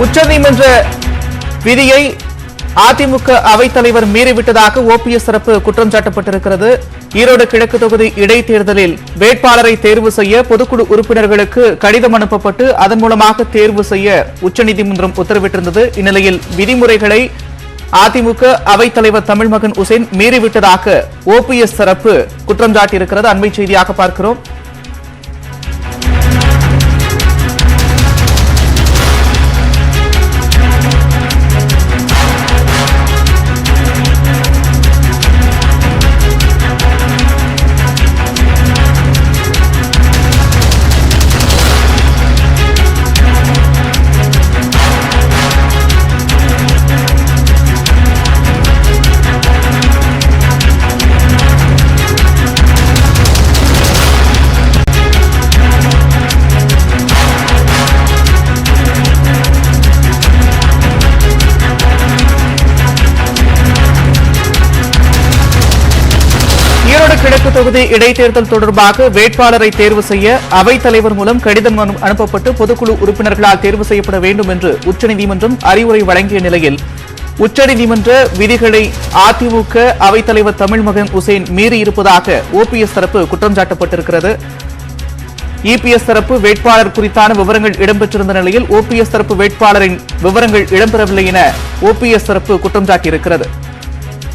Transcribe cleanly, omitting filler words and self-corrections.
உச்சநீதிமன்ற விதியை அதிமுக அவைத்தலைவர் மீறிவிட்டதாக ஓபிஎஸ் தரப்பு குற்றம் சாட்டப்பட்டிருக்கிறது. ஈரோடு கிழக்கு தொகுதி இடைத்தேர்தலில் வேட்பாளரை தேர்வு செய்ய பொதுக்குழு உறுப்பினர்களுக்கு கடிதம் அனுப்பப்பட்டு அதன் மூலமாக தேர்வு செய்ய உச்சநீதிமன்றம் உத்தரவிட்டிருந்தது. இந்நிலையில் விதிமுறைகளை அதிமுக அவைத்தலைவர் தமிழ்மகன் உசேன் மீறிவிட்டதாக ஓபிஎஸ் தரப்பு குற்றம் சாட்டியிருக்கிறது. அண்மை செய்தியாக பார்க்கிறோம். ஈரோடு கிழக்கு தொகுதி இடைத்தேர்தல் தொடர்பாக வேட்பாளரை தேர்வு செய்ய அவைத்தலைவர் மூலம் கடிதம் அனுப்பப்பட்டு பொதுக்குழு உறுப்பினர்களால் தேர்வு செய்யப்பட வேண்டும் என்று உச்சநீதிமன்றம் அறிவுரை வழங்கிய நிலையில் உச்சநீதிமன்ற விதிகளை அதிமுக அவைத்தலைவர் தமிழ்மகன் உசேன் மீறியிருப்பதாக ஓபிஎஸ் தரப்பு குற்றம் சாட்டப்பட்டிருக்கிறது. இபிஎஸ் தரப்பு வேட்பாளர் குறித்தான விவரங்கள் இடம்பெற்றிருந்த நிலையில் ஓபிஎஸ் தரப்பு வேட்பாளரின் விவரங்கள் இடம்பெறவில்லை என ஓபிஎஸ் தரப்பு குற்றம் சாட்டியிருக்கிறது.